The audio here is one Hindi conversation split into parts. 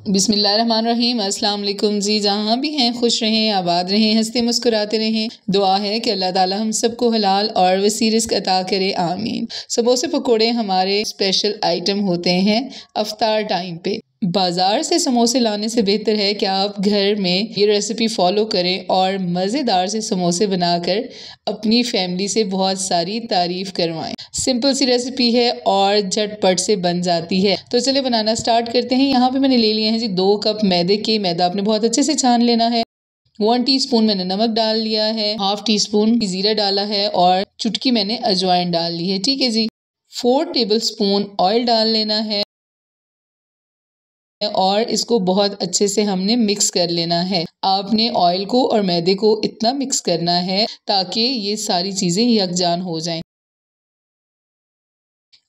बिस्मिल्लाहिर्रहमानिर्रहीम। अस्सलाम वालेकुम जी। जहाँ भी हैं खुश रहें, आबाद रहें, हंसते मुस्कुराते रहें। दुआ है कि अल्लाह ताला हम सबको हलाल और वसी रिज़्क अता करे, आमीन। समोसे पकोड़े हमारे स्पेशल आइटम होते हैं अफ्तार टाइम पे। बाज़ार से समोसे लाने से बेहतर है कि आप घर में ये रेसिपी फॉलो करें और मज़ेदार से समोसे बनाकर अपनी फैमिली से बहुत सारी तारीफ़ करवाएं। सिंपल सी रेसिपी है और झटपट से बन जाती है। तो चलिए बनाना स्टार्ट करते हैं। यहाँ पे मैंने ले लिए हैं जी 2 कप मैदे के। मैदा आपने बहुत अच्छे से छान लेना है। 1 टीस्पून मैंने नमक डाल लिया है, हाफ टी स्पून जीरा डाला है और चुटकी मैंने अजवाइन डाल ली है। ठीक है जी। 4 टेबल स्पून ऑयल डाल लेना है और इसको बहुत अच्छे से हमने मिक्स कर लेना है। आपने ऑयल को और मैदे को इतना मिक्स करना है ताकि ये सारी चीज़ें यकजान हो जाएं।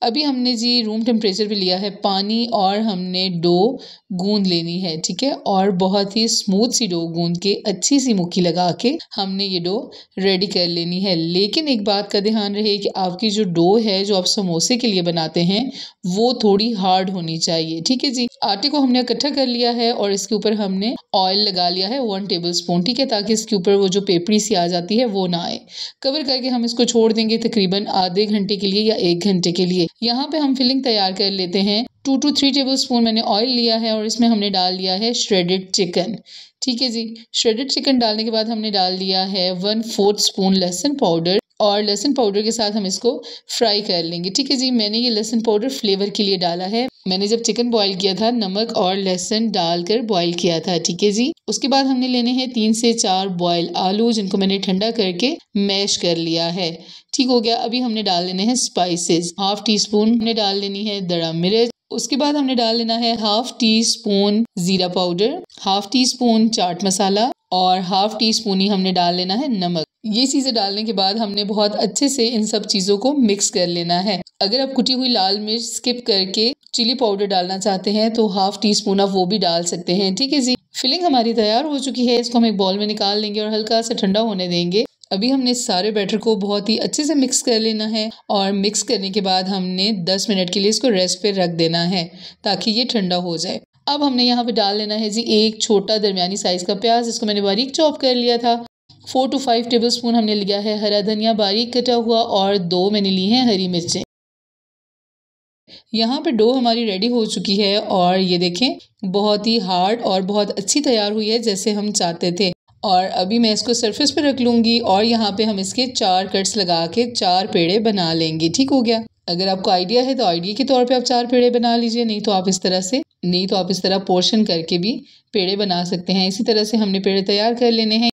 अभी हमने जी रूम टेम्परेचर पे लिया है पानी और हमने डो गूंद लेनी है। ठीक है, और बहुत ही स्मूथ सी डो गूंद के अच्छी सी मुट्ठी लगा के हमने ये डो रेडी कर लेनी है। लेकिन एक बात का ध्यान रहे कि आपकी जो डो है जो आप समोसे के लिए बनाते हैं वो थोड़ी हार्ड होनी चाहिए। ठीक है जी। आटे को हमने इकट्ठा कर लिया है और इसके ऊपर हमने ऑयल लगा लिया है 1 टेबल स्पून। ठीक है, ताकि इसके ऊपर वो जो पेपड़ी सी आ जाती है वो ना आए। कवर करके हम इसको छोड़ देंगे तकरीबन आधे घंटे के लिए या 1 घंटे के लिए। यहाँ पे हम फिलिंग तैयार कर लेते हैं। 2 to 3 टेबल स्पून मैंने ऑयल लिया है और इसमें हमने डाल लिया है श्रेडेड चिकन। ठीक है जी। श्रेडेड चिकन डालने के बाद हमने डाल दिया है 1/4 स्पून लहसुन पाउडर और लहसुन पाउडर के साथ हम इसको फ्राई कर लेंगे। ठीक है जी। मैंने ये लहसुन पाउडर फ्लेवर के लिए डाला है। मैंने जब चिकन बॉईल किया था नमक और लहसुन डालकर बॉईल किया था। ठीक है जी। उसके बाद हमने लेने हैं 3 से 4 बॉयल आलू जिनको मैंने ठंडा करके मैश कर लिया है। ठीक हो गया। अभी हमने डाल लेने हैं स्पाइसेस। हाफ टी स्पून हमने डाल लेनी है दड़ा मिर्च। उसके बाद हमने डाल लेना है हाफ टी स्पून जीरा powder, half tea spoon chaat masala और हाफ टी स्पून ही हमने डाल लेना है नमक। ये चीज़ें डालने के बाद हमने बहुत अच्छे से इन सब चीज़ों को मिक्स कर लेना है। अगर आप कुटी हुई लाल मिर्च स्किप करके चिली पाउडर डालना चाहते हैं तो हाफ टी स्पून आप वो भी डाल सकते हैं। ठीक है जी। फिलिंग हमारी तैयार हो चुकी है। इसको हम एक बॉल में निकाल लेंगे और हल्का सा ठंडा होने देंगे। अभी हमने सारे बैटर को बहुत ही अच्छे से मिक्स कर लेना है और मिक्स करने के बाद हमने 10 मिनट के लिए इसको रेस्ट पे रख देना है ताकि ये ठंडा हो जाए। अब हमने यहाँ पे डाल लेना है जी एक छोटा दरमियानी साइज का प्याज। इसको मैंने बारीक चॉप कर लिया था। 4 to 5 टेबल स्पून हमने लिया है हरा धनिया बारीक कटा हुआ और 2 मैंने ली हैं हरी मिर्चें। यहाँ पे डो हमारी रेडी हो चुकी है और ये देखें बहुत ही हार्ड और बहुत अच्छी तैयार हुई है जैसे हम चाहते थे। और अभी मैं इसको सरफेस पे रख लूँगी और यहाँ पे हम इसके 4 कट्स लगा के 4 पेड़े बना लेंगे। ठीक हो गया। अगर आपको आइडिया है तो आइडिया के तौर पे आप 4 पेड़े बना लीजिए, नहीं तो आप इस तरह पोर्शन करके भी पेड़े बना सकते हैं। इसी तरह से हमने पेड़े तैयार कर लेने हैं।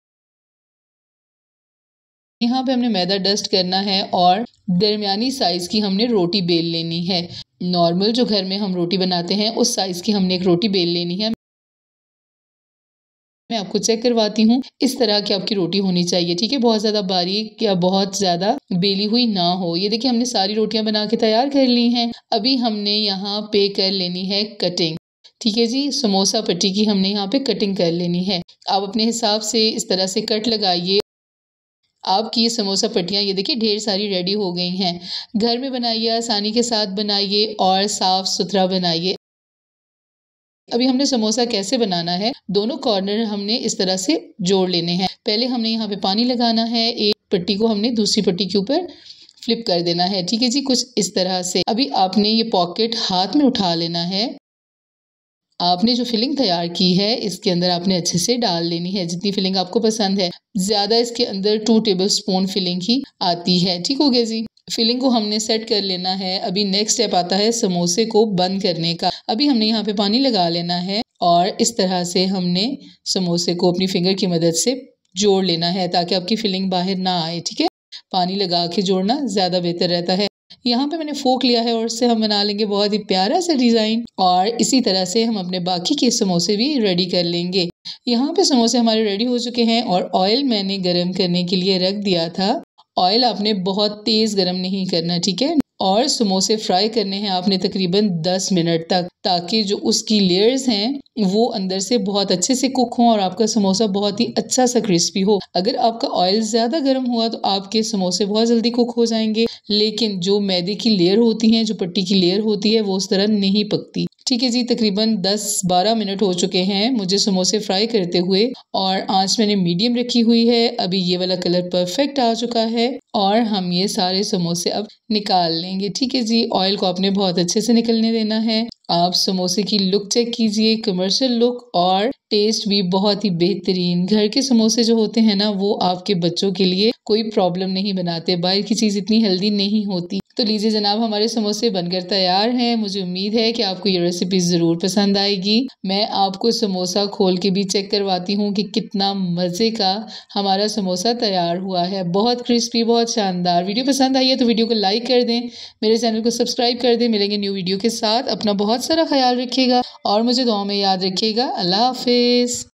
यहाँ पे हमने मैदा डस्ट करना है और दरमियानी साइज की हमने रोटी बेल लेनी है। नॉर्मल जो घर में हम रोटी बनाते हैं उस साइज की हमने एक रोटी बेल लेनी है। मैं आपको चेक करवाती हूँ। इस तरह की आपकी रोटी होनी चाहिए। ठीक है, बहुत ज़्यादा बारीक या बहुत ज़्यादा बेली हुई ना हो। ये देखिए हमने सारी रोटियां बना के तैयार कर ली हैं। अभी हमने यहाँ पे कर लेनी है कटिंग। ठीक है जी। समोसा पट्टी की हमने यहाँ पे कटिंग कर लेनी है। आप अपने हिसाब से इस तरह से कट लगाइए। आपकी ये समोसा पट्टियाँ ये देखिए ढेर सारी रेडी हो गई हैं। घर में बनाइए, आसानी के साथ बनाइए और साफ सुथरा बनाइए। अभी हमने समोसा कैसे बनाना है, दोनों कॉर्नर हमने इस तरह से जोड़ लेने हैं। पहले हमने यहाँ पे पानी लगाना है। एक पट्टी को हमने दूसरी पट्टी के ऊपर फ्लिप कर देना है। ठीक है जी, कुछ इस तरह से। अभी आपने ये पॉकेट हाथ में उठा लेना है। आपने जो फिलिंग तैयार की है इसके अंदर आपने अच्छे से डाल लेनी है जितनी फिलिंग आपको पसंद है। ज़्यादा इसके अंदर 2 टेबल स्पून फिलिंग ही आती है। ठीक हो गया जी। फिलिंग को हमने सेट कर लेना है। अभी नेक्स्ट स्टेप आता है समोसे को बंद करने का। अभी हमने यहाँ पे पानी लगा लेना है और इस तरह से हमने समोसे को अपनी फिंगर की मदद से जोड़ लेना है ताकि आपकी फिलिंग बाहर ना आए। ठीक है, पानी लगा के जोड़ना ज़्यादा बेहतर रहता है। यहाँ पे मैंने फोक लिया है और इससे हम बना लेंगे बहुत ही प्यारा सा डिज़ाइन और इसी तरह से हम अपने बाकी के समोसे भी रेडी कर लेंगे। यहाँ पे समोसे हमारे रेडी हो चुके हैं और ऑयल मैंने गरम करने के लिए रख दिया था। ऑयल आपने बहुत तेज़ गरम नहीं करना। ठीक है, और समोसे फ्राई करने हैं आपने तकरीबन 10 मिनट तक, ताकि जो उसकी लेयर्स हैं वो अंदर से बहुत अच्छे से कुक हों और आपका समोसा बहुत ही अच्छा सा क्रिस्पी हो। अगर आपका ऑयल ज़्यादा गर्म हुआ तो आपके समोसे बहुत जल्दी कुक हो जाएंगे, लेकिन जो मैदे की लेयर होती हैं, जो पट्टी की लेयर होती है, वो उस तरह नहीं पकती। ठीक है जी, तकरीबन 10-12 मिनट हो चुके हैं मुझे समोसे फ्राई करते हुए और आंच मैंने मीडियम रखी हुई है। अभी ये वाला कलर परफेक्ट आ चुका है और हम ये सारे समोसे अब निकाल लेंगे। ठीक है जी, ऑयल को आपने बहुत अच्छे से निकलने देना है। आप समोसे की लुक चेक कीजिए, कमर्शियल लुक और टेस्ट भी बहुत ही बेहतरीन। घर के समोसे जो होते हैं ना, वो आपके बच्चों के लिए कोई प्रॉब्लम नहीं बनाते। बाहर की चीज़ इतनी हेल्दी नहीं होती। तो लीजिए जनाब, हमारे समोसे बनकर तैयार हैं। मुझे उम्मीद है कि आपको ये रेसिपी ज़रूर पसंद आएगी। मैं आपको समोसा खोल के भी चेक करवाती हूँ कि कितना मज़े का हमारा समोसा तैयार हुआ है। बहुत क्रिस्पी, बहुत शानदार। वीडियो पसंद आई है तो वीडियो को लाइक कर दें, मेरे चैनल को सब्सक्राइब कर दें। मिलेंगे न्यू वीडियो के साथ। अपना बहुत सारा ख्याल रखिएगा और मुझे दुआ में याद रखिएगा। अल्लाह हाफिज़।